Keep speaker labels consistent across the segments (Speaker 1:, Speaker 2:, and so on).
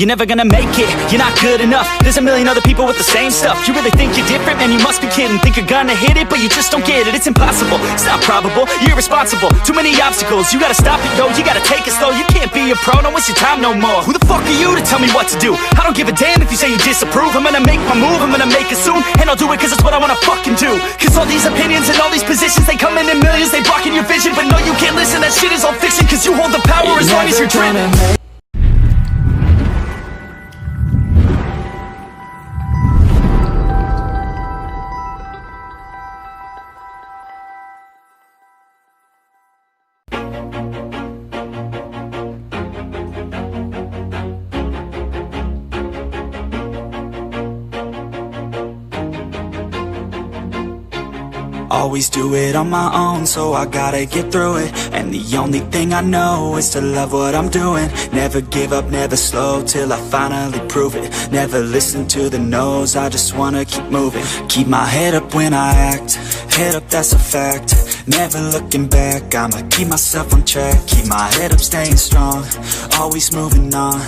Speaker 1: you're never gonna make it. You're not good enough, there's a million other people with the same stuff. You really think you're different? Man, you must be kidding. Think you're gonna hit it, but you just don't get it. It's impossible, it's not probable, you're irresponsible. Too many obstacles, you gotta stop it, yo. You gotta take it slow, you can't be a pro. Don't waste your time no more. Who the fuck are you to tell me what to do? I don't give a damn if you say you disapprove. I'm gonna make my move, I'm gonna make it soon. And I'll do it cause it's what I wanna fucking do. Cause all these opinions and all these positions, they come in millions, they blocking your vision. But no, you can't listen, that shit is all fiction. Cause you hold the power as long as you're driven.
Speaker 2: Always do it on my own, so I gotta get through it. And the only thing I know is to love what I'm doing. Never give up, never slow, till I finally prove it. Never listen to the no's, I just wanna keep moving. Keep my head up when I act, head up, that's a fact. Never looking back, I'ma keep myself on track. Keep my head up, staying strong, always moving on.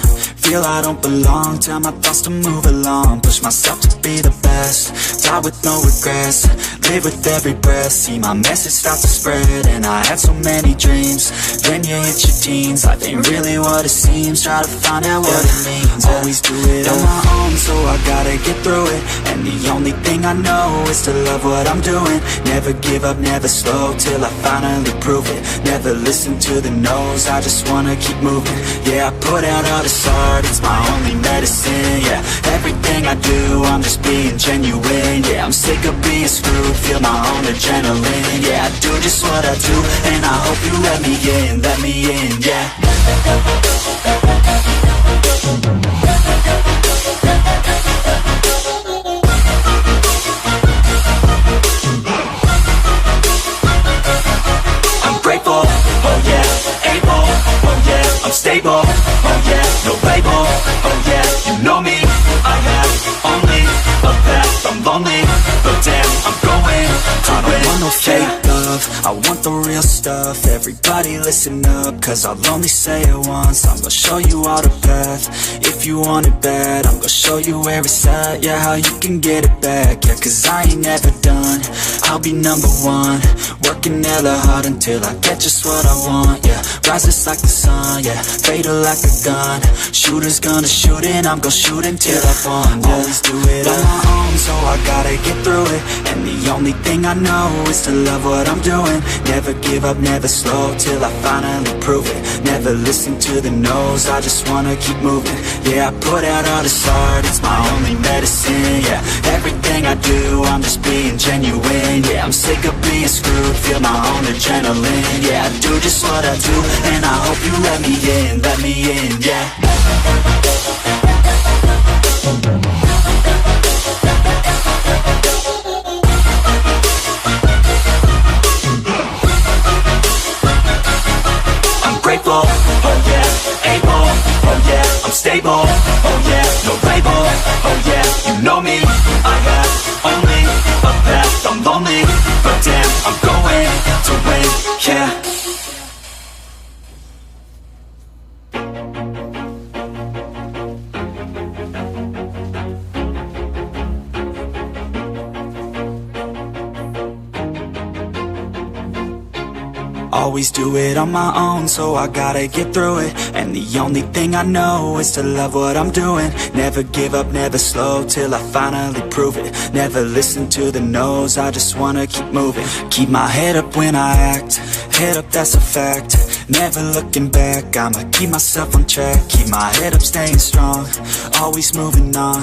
Speaker 2: Feel I don't belong, tell my thoughts to move along. Push myself to be the best, die with no regrets. Live with every breath, see my message start to spread. And I had so many dreams, then you hit your teens. Life ain't really what it seems, try to find out what it means. Always do it on my own, so I gotta get through it. And the only thing I know is to love what I'm doing. Never give up, never slow, till I finally prove it. Never listen to the no's, I just wanna keep moving. Yeah, I put out all this art, it's my only medicine. Yeah, everything I do, I'm just being genuine. Yeah, I'm sick of being screwed, feel my own adrenaline. Yeah, I do just what I do, and I hope you let me in, yeah. I'm grateful, oh yeah, able, oh yeah, I'm stable, oh yeah, no label, oh yeah, you know me, I have only a path, I'm lonely, but damn, I'm going to I don't want no fake love, I want the real stuff. Everybody listen up, cause I'll only say it once. I'm gonna show you all the path, if you want it bad. I'm gonna show you where it's at, yeah, how you can get it back. Yeah, cause I ain't never done, I'll be number one. Working hella hard until I get just what I want, yeah. Rises like the sun, yeah, fatal like a gun. Shooter's gonna shoot and I'm gonna shoot until I won, yeah. Always do it on my own, so I gotta get through it. And the only thing I know is to love what I'm doing. Never give up, never slow, till I finally prove it. Never listen to the no's, I just wanna keep moving. Yeah, I put out all this art, it's my only medicine. Yeah, everything I do, I'm just being genuine. Yeah, I'm sick of being screwed, feel my own adrenaline. Yeah, I do just what I do, and I hope you let me in, yeah. Oh yeah, able, oh yeah, I'm stable, oh yeah, no label, oh yeah, you know me, I have only a path, I'm lonely, but damn, I'm going to win, yeah. Always do it on my own, so I gotta get through it. And the only thing I know is to love what I'm doing. Never give up, never slow, till I finally prove it. Never listen to the no's, I just wanna keep moving. Keep my head up when I act, head up, that's a fact. Never looking back, I'ma keep myself on track. Keep my head up, staying strong, always moving on.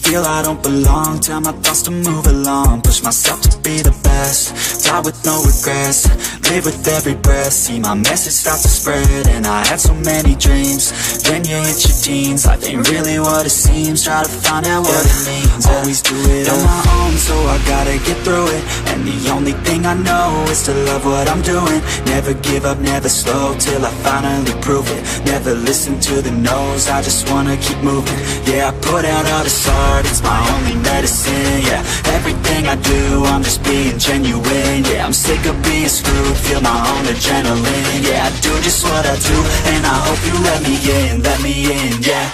Speaker 2: Feel I don't belong, tell my thoughts to move along. Push myself to be the best, die with no regrets. Live with every breath, see my message start to spread. And I had so many dreams, then you hit your teens. Life ain't really what it seems, try to find out what it means. Always do it on my own, so I gotta get through it. And the only thing I know is to love what I'm doing. Never give up, never slow, till I finally prove it. Never listen to the no's, I just wanna keep moving. Yeah, I put out all this art, it's my only medicine. Yeah, everything I do, I'm just being genuine. Yeah, I'm sick of being screwed, feel my own adrenaline. Yeah, I do just what I do, and I hope you let me in, yeah.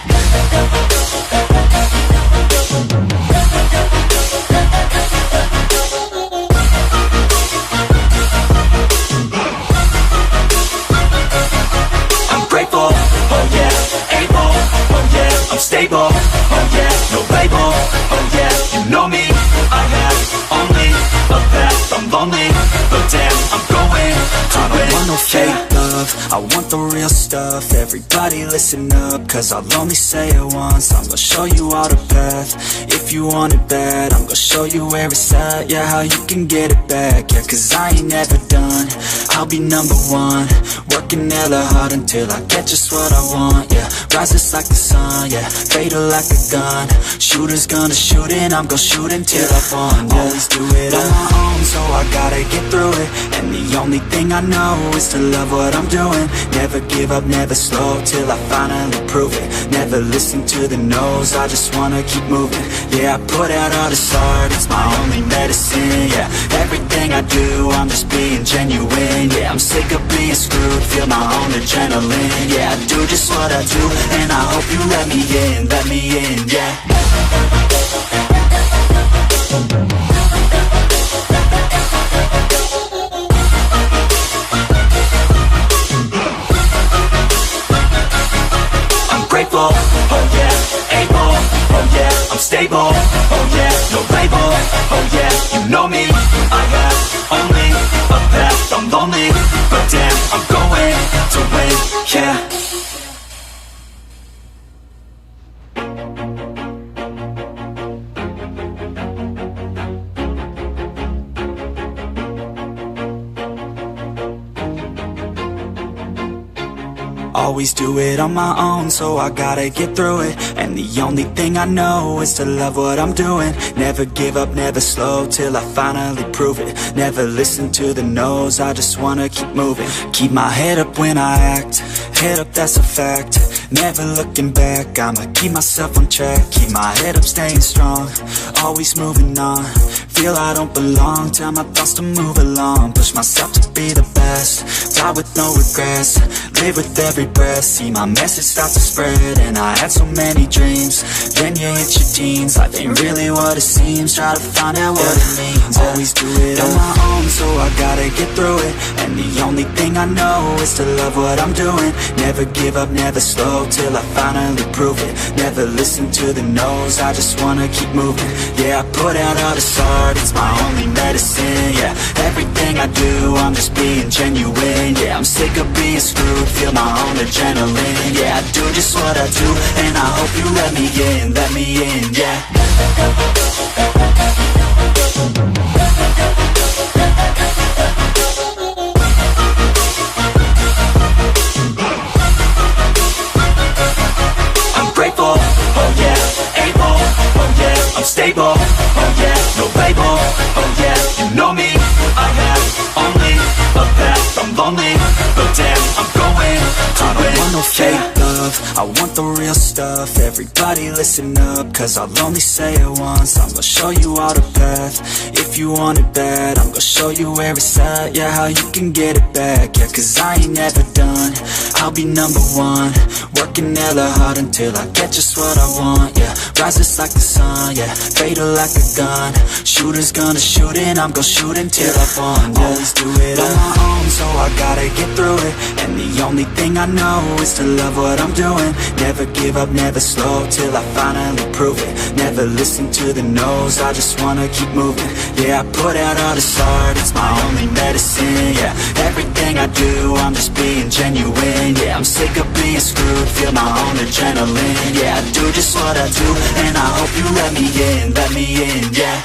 Speaker 2: I'm grateful, oh yeah, able, oh yeah, I'm stable, oh yeah, no label, oh yeah, you know me, I have only a path, I'm lonely, but damn, I'm going to win. I don't want no fake love, I want the real stuff. Everybody listen up, cause I'll only say it once. I'm gonna show you all the path, if you want it bad. I'm gonna show you where it's at, yeah, how you can get it back. Yeah, cause I ain't never done, I'll be number one. Working hella hard until I get just what I want, yeah. Rises like the sun, yeah, fatal like a gun. Shooter's gonna shoot and I'm gonna shoot until I won, yeah. Always do it on my own, so I gotta get through it. And the only thing I know is to love what I'm doing. Never give up, never slow, till I finally prove it. Never listen to the no's, I just wanna keep moving. Yeah, I put out all this art, it's my only medicine, yeah. Everything I do, I'm just being genuine, yeah. I'm sick of being screwed, feel my own adrenaline. Yeah, I do just what I do, and I hope you let me in, yeah. I'm grateful, oh yeah, able, oh yeah, I'm stable, oh yeah, no label, oh yeah, you know me, I have only a path, I'm lonely, but damn, I'm going to win, yeah. Always do it on my own, so I gotta get through it. And the only thing I know is to love what I'm doing. Never give up, never slow, till I finally prove it. Never listen to the no's, I just wanna keep moving. Keep my head up when I act, head up, that's a fact. Never looking back, I'ma keep myself on track. Keep my head up, staying strong, always moving on. Feel I don't belong, tell my thoughts to move along. Push myself to be the best, die with no regrets. Live with every breath, see my message start to spread. And I had so many dreams, then you hit your teens. Life ain't really what it seems, try to find out what it means. Always do it on my own, so I gotta get through it. And the only thing I know is to love what I'm doing. Never give up, never slow, till I finally prove it. Never listen to the no's, I just wanna keep moving. Yeah, I put out all this art, it's my only medicine, yeah. Everything I do, I'm just being genuine, yeah. I'm sick of being screwed, feel my own adrenaline. Yeah, I do just what I do, and I hope you let me in, yeah. I'm grateful, oh yeah, able, oh yeah, I'm stable, oh yeah, no label, oh yeah, you know me, I have only a path, I'm lonely, but damn, I'm going to win. I don't want no fake love, I want the real stuff. Everybody listen up, cause I'll only say it once. I'm gonna show you all the path, if you want it bad. I'm gonna show you where it's at, yeah, how you can get it back. Yeah, cause I ain't never done, I'll be number one. Working hella hard until I get just what I want, yeah. Rises like the sun, yeah, fatal like a gun. Shooter's gonna shoot and I'm gonna shoot until I won, yeah. Always do it on my own, so I gotta get through it. And the only thing I know is to love what I'm doing. Never give up, never slow, till I finally prove it. Never listen to the no's, I just wanna keep moving. Yeah, I put out all this art, it's my only medicine, yeah. Everything I do, I'm just being genuine, yeah. I'm sick of being screwed, feel my own adrenaline. Yeah, I do just what I do, and I hope you let me in, yeah.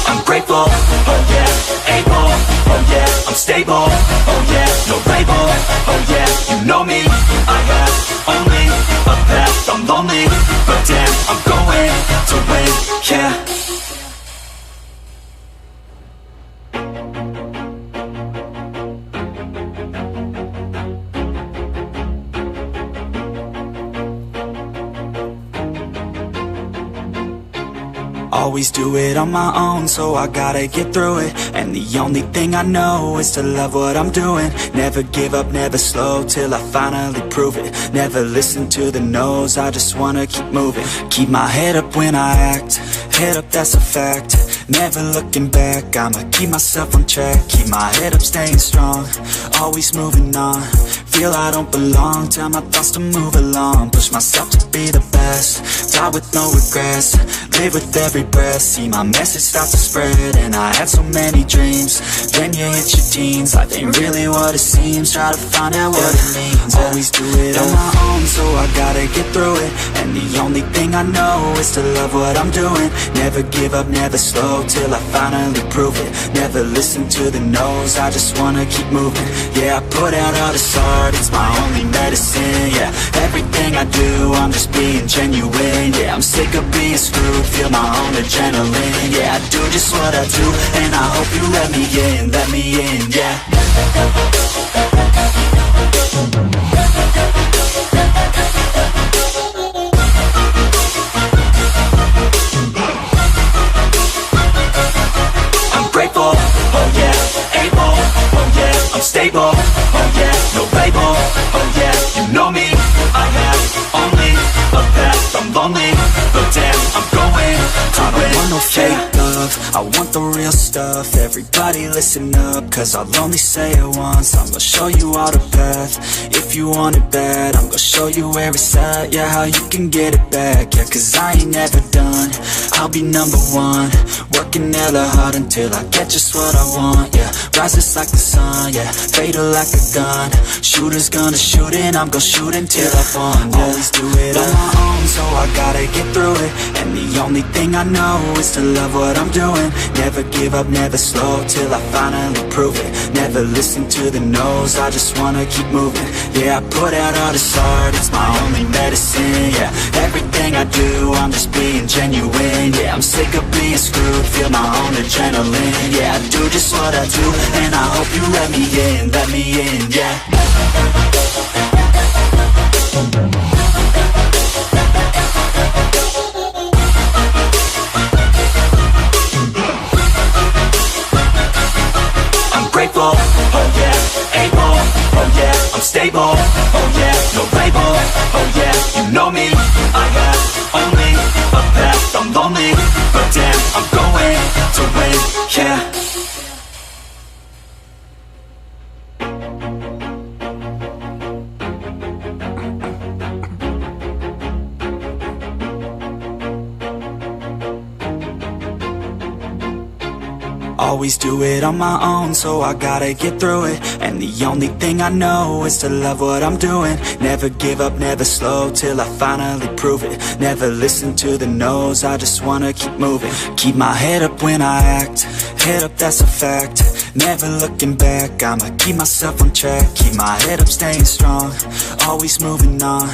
Speaker 2: I'm grateful, oh yeah, able, oh yeah, I'm stable, oh yeah, no label, oh yeah, you know me, I have only a path, I'm lonely, but damn, I'm going to win, yeah. Always do it on my own, so I gotta get through it. And the only thing I know is to love what I'm doing. Never give up, never slow, till I finally prove it. Never listen to the no's, I just wanna keep moving. Keep my head up when I act, head up, that's a fact. Never looking back, I'ma keep myself on track. Keep my head up, staying strong, always moving on. Feel I don't belong, tell my thoughts to move along. Push myself to be the best, die with no regrets. Live with every breath, see my message start to spread. And I had so many dreams, then you hit your teens. Life ain't really what it seems, try to find out what it means. Always do it on my own, so I gotta get through it. And the only thing I know is to love what I'm doing. Never give up, never slow, till I finally prove it. Never listen to the no's, I just wanna keep moving. Yeah, I put out all this art, it's my only medicine. Yeah, everything I do, I'm just being genuine. Yeah, I'm sick of being screwed, feel my own adrenaline. Yeah, I do just what I do, and I hope you let me in, yeah. I'm grateful, oh yeah, able, oh yeah, I'm stable, oh yeah, no label, oh yeah, you know me, I have only a path, I'm lonely, but damn, I'm going to win. I don't want no fake love, I want the real stuff. Everybody listen up, cause I'll only say it once. I'm gonna show you all the path, if you want it bad. I'm gonna show you where it's at, yeah, how you can get it back. Yeah, cause I ain't never done, I'll be number one. Working hella hard until I get just what I want, yeah. Rises like the sun, yeah, fatal like a gun. Shooter's gonna shoot and I'm gonna shoot until I won, yeah. Always do it on my own, so I gotta get through it. And the only thing I know is to love what I'm doing. Never give up, never slow, till I finally prove it. Never listen to the no's, I just wanna keep moving. Yeah, I put out all this art, it's my only medicine. Yeah, everything I do, I'm just being genuine. Yeah, I'm sick of being screwed, feel my own adrenaline. Yeah, I do just what I do, and I hope you let me in, yeah. Grateful, oh yeah, able, oh yeah, I'm stable, oh yeah, no label, oh yeah, you know me, I have only a path, I'm lonely, but damn, I'm going to win, yeah. Always do it on my own, so I gotta get through it. And the only thing I know is to love what I'm doing. Never give up, never slow, till I finally prove it. Never listen to the no's, I just wanna keep moving. Keep my head up when I act, head up, that's a fact. Never looking back, I'ma keep myself on track. Keep my head up, staying strong, always moving on.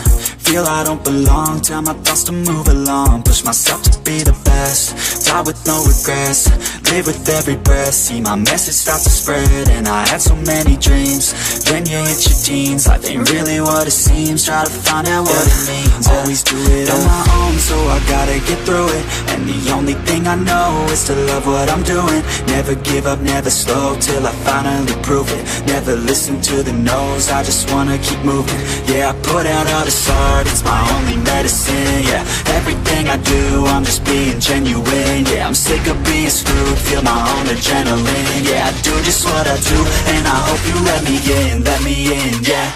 Speaker 2: Feel I don't belong, tell my thoughts to move along. Push myself to be the best, die with no regrets. Live with every breath, see my message start to spread. And I had so many dreams, then you hit your teens. Life ain't really what it seems, try to find out what it means. Always do it on my own, so I gotta get through it. And the only thing I know is to love what I'm doing. Never give up, never slow, till I finally prove it. Never listen to the no's, I just wanna keep moving. Yeah, I put out all this art, it's my only medicine. Yeah, everything I do, I'm just being genuine. Yeah, I'm sick of being screwed, feel my own adrenaline. Yeah, I do just what I do, and I hope you let me in, yeah.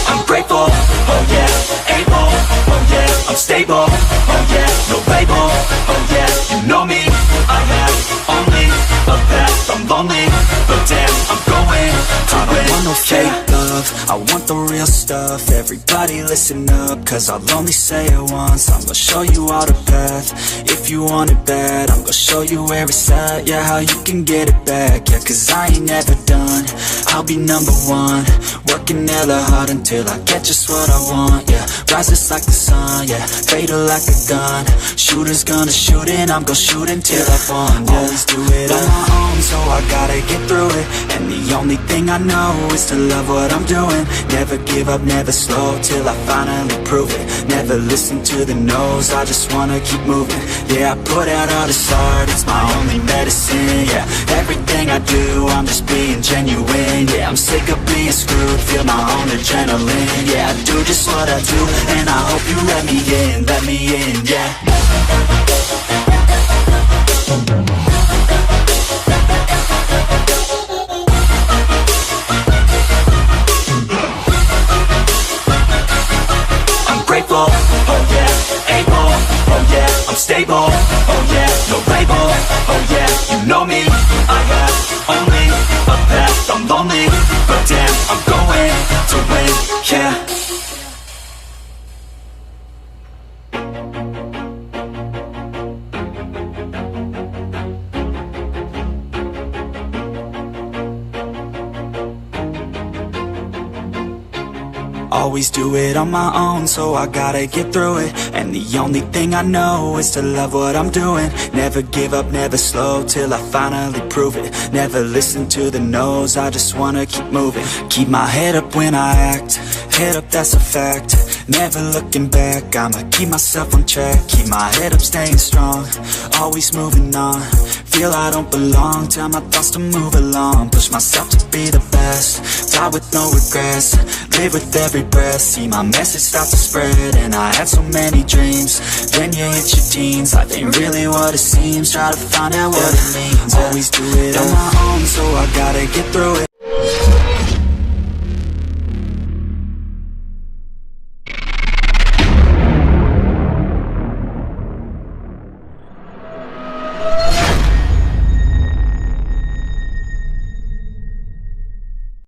Speaker 2: I'm grateful, oh yeah, able, oh yeah, I'm stable, oh yeah, no label, oh yeah, you know me, I have only a path, I'm lonely, but damn, I'm going to win. I don't want no fake love, I want the real stuff. Everybody listen up, cause I'll only say it once. I'm gonna show you all the path, if you want it bad. I'm gonna show you where it's at, yeah, how you can get it back. Yeah, cause I ain't never done, I'll be number one, working hella hard until I get just what I want, yeah. Rises like the sun, yeah, fatal like a gun. Shooter's gonna shoot and I'm gonna shoot until I fall, yeah. Always do it on my own, so I gotta get through it. And the only thing I know is to love what I'm doing. Never give up, never slow, till I finally prove it. Never listen to the no's, I just wanna keep moving. Yeah, I put out all this art, it's my only medicine, yeah. Everything I do, I'm just being genuine, yeah. I'm sick of being screwed, feel my own adrenaline, yeah. I do just what I do, and I hope you let me in, yeah. I'm grateful, oh yeah, able, oh yeah, I'm stable, oh yeah, no label, oh yeah, you know me, I have only a path, I'm lonely, but damn, I'm going to win, yeah. Always do it on my own, so I gotta get through it. And the only thing I know is to love what I'm doing. Never give up, never slow, till I finally prove it. Never listen to the no's, I just wanna keep moving. Keep my head up when I act, head up, that's a fact. Never looking back, I'ma keep myself on track. Keep my head up, staying strong, always moving on. Feel I don't belong, tell my thoughts to move along. Push myself to be the best, die with no regrets. Live with every breath, see my message start to spread. And I had so many dreams, then you hit your teens. Life ain't really what it seems, try to find out what it means. Always do it on my own, so I gotta get through it.